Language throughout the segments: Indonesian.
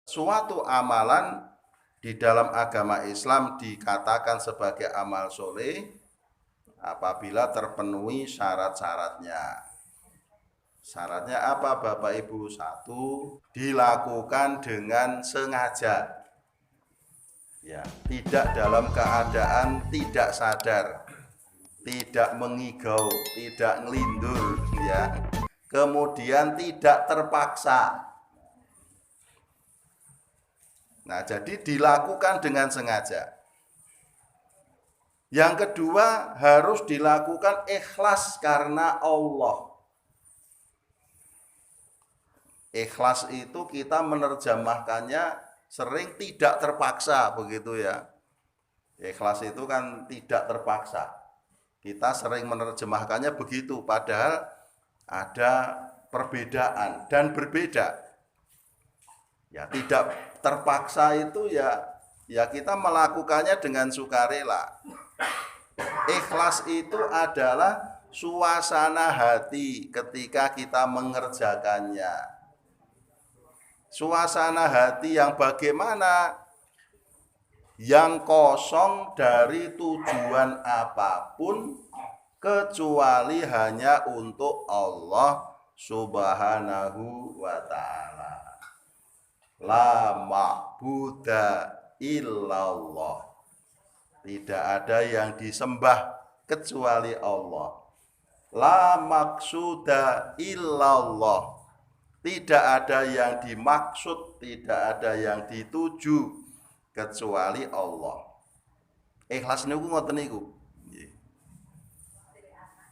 suatu amalan di dalam agama Islam dikatakan sebagai amal soleh apabila terpenuhi syarat-syaratnya. Syaratnya apa Bapak Ibu? Satu, dilakukan dengan sengaja. Ya, tidak dalam keadaan tidak sadar, tidak mengigau, tidak ngelindur, ya. Kemudian tidak terpaksa. Nah, jadi dilakukan dengan sengaja. Yang kedua, harus dilakukan ikhlas karena Allah. Ikhlas itu kita menerjemahkannya sering tidak terpaksa, begitu ya. Ikhlas itu kan tidak terpaksa. Kita sering menerjemahkannya begitu, padahal ada perbedaan dan berbeda. Ya, tidak terpaksa itu ya kita melakukannya dengan sukarela. Ikhlas itu adalah suasana hati ketika kita mengerjakannya. Suasana hati yang bagaimana? Yang kosong dari tujuan apapun kecuali hanya untuk Allah Subhanahu wa ta'ala. La ma'buda illallah. Tidak ada yang disembah kecuali Allah. La maksuda illallah. Tidak ada yang dimaksud, tidak ada yang dituju kecuali Allah. Ikhlas niku ngoten niku.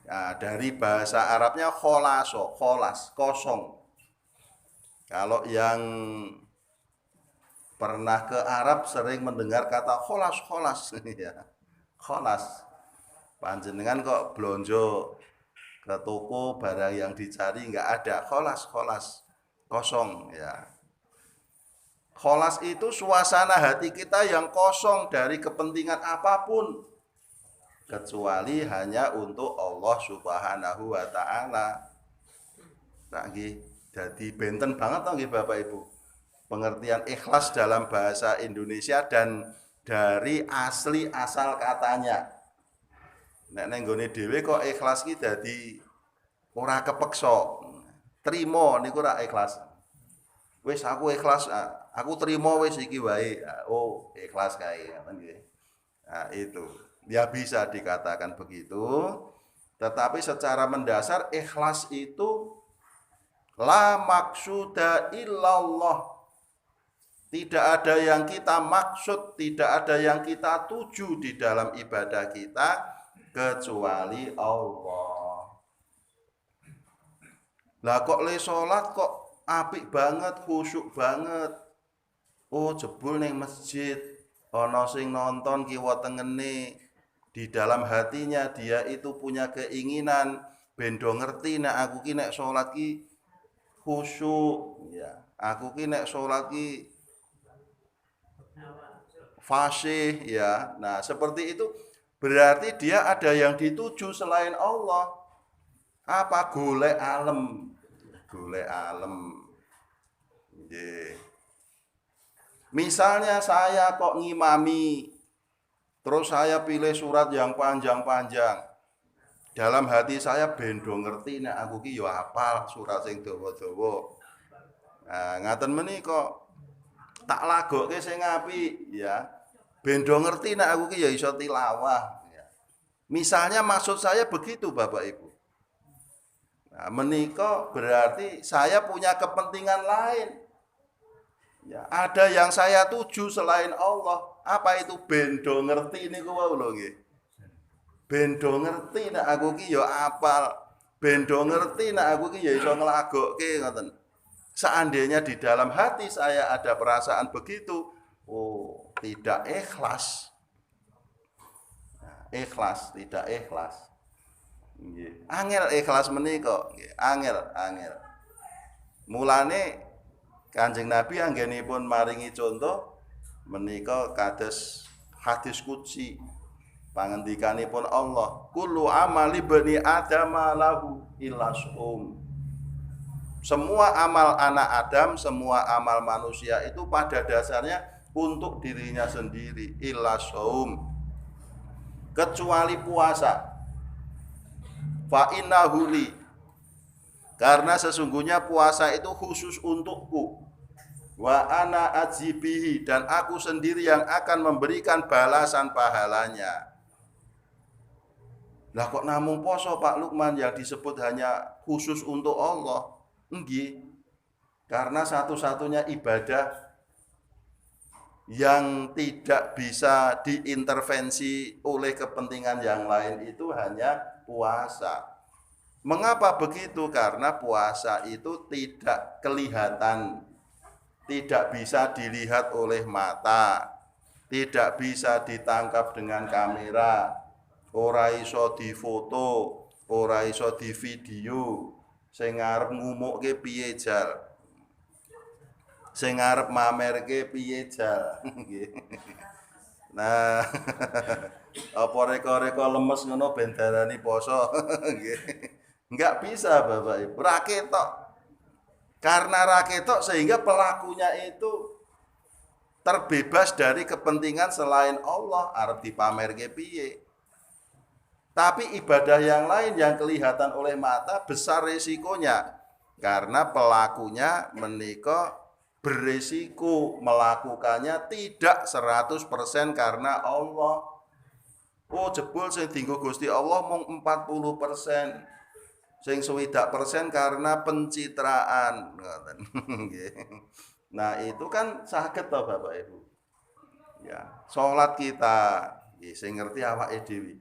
Nah, dari bahasa Arabnya kholaso, kholas, kosong. Kalau yang pernah ke Arab sering mendengar kata kholas, kholas, ya, kholas. Panjenengan kok blonjo ke toko barang yang dicari nggak ada, kholas, kholas, kosong, ya. Kholas itu suasana hati kita yang kosong dari kepentingan apapun kecuali hanya untuk Allah Subhanahu wa ta'ala. Nggih, dadi benten banget to nggih Bapak Ibu. Pengertian ikhlas dalam bahasa Indonesia dan dari asli asal katanya. Nek nang nggone dhewe kok ikhlas ki dadi ora kepeksa. Trimo niku ora ikhlas. Wis aku ikhlas, aku terima wis iki wae. Oh, ikhlas kae ngoten nggih. Nah, itu. Ya bisa dikatakan begitu. Tetapi secara mendasar ikhlas itu la maksuda illallah. Tidak ada yang kita maksud, tidak ada yang kita tuju di dalam ibadah kita kecuali Allah. Lah kok le salat kok apik banget, khusyuk banget. Oh, jebul ning masjid ana sing nonton kiwa tengene. Di dalam hatinya dia itu punya keinginan ben do ngerti nek aku ki nek salat ki khusyuk, ya. Aku ki nek salat ki fasih, ya. Nah, seperti itu berarti dia ada yang dituju selain Allah. Apa? Golek alem. Golek alem. Misalnya saya kok ngimami, terus saya pilih surat yang panjang-panjang. Dalam hati saya bendo ngerti nek aku ki yo hafal surat sing dawa-dawa. Nah, ngaten menika tak lagokke sing apik ya. Bendo ngerti nek aku ki ya iso tilawah ya. Misalnya maksud saya begitu Bapak Ibu. Nah, menika berarti saya punya kepentingan lain. Ya, ada yang saya tuju selain Allah. Apa itu bendo ngerti niku wae lho nggih. Bendo ngerti nek aku ki ya apal. Bendo ngerti nek aku ki ya iso nglagokke ngoten. Seandainya di dalam hati saya ada perasaan begitu, oh, tidak ikhlas. Nah, ikhlas, tidak ikhlas. Nggih. Angel ikhlas menika, nggih. Angel. Mulane Kanjeng Nabi anggenipun maringi contoh menika kados hadis qudsi. Pangendikanipun Allah, kullu amali bani adama lahu illa sum. Semua amal anak Adam, semua amal manusia itu pada dasarnya untuk dirinya sendiri. Illa shaum, kecuali puasa. Fa innahu li, karena sesungguhnya puasa itu khusus untukku. Wa ana ajibihi, dan aku sendiri yang akan memberikan balasan pahalanya. Lah kok namung poso Pak Lukman yang disebut hanya khusus untuk Allah? Nggih. Karena satu-satunya ibadah yang tidak bisa diintervensi oleh kepentingan yang lain itu hanya puasa. Mengapa begitu? Karena puasa itu tidak kelihatan, tidak bisa dilihat oleh mata, tidak bisa ditangkap dengan kamera, ora iso difoto, ora iso divideo, sing arep ngumukke piye jal, sing arep mamerke piye jal. Nah, apa reka-reka lemes ngono ben darani poso. Enggak bisa Bapak Ibu, raketok. Karena raketok sehingga pelakunya itu terbebas dari kepentingan selain Allah, arep dipamerke piye. Tapi ibadah yang lain yang kelihatan oleh mata besar resikonya, karena pelakunya menika beresiko melakukannya tidak 100% karena Allah. Oh jebul sing dienggo Gusti Allah mung 40%. Sing 60% karena pencitraan. Nah itu kan saged toh Bapak Ibu. Ya, salat kita, sing ngerti awake dhewe.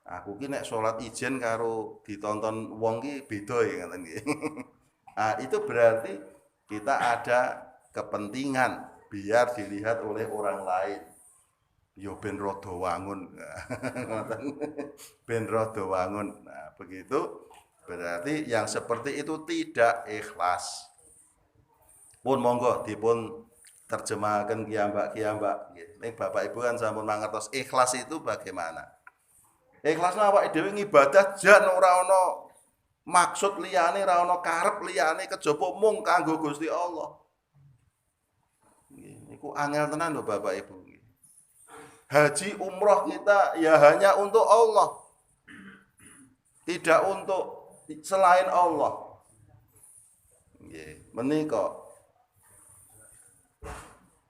Aku ki nek salat ijen karo ditonton wong ki beda ya ngoten nggih. Nah, itu berarti kita ada kepentingan biar dilihat oleh orang lain. Yo ben rada wangun. Ben rada wangun. Nah, begitu berarti yang seperti itu tidak ikhlas. Pun monggo dipun terjemahkan kiambak-kiambak. Ning Bapak Ibu kan sampun mangertos ikhlas itu bagaimana. Ikhlasna awake dhewe ngibadah jan ora ana maksud liyane, ora ana karep liyane kejaba mung kanggo Gusti Allah. Niku angel tenan lho Bapak Ibu. Haji umroh kita ya hanya untuk Allah. Tidak untuk selain Allah. Nggih, menika.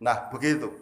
Nah, begitu.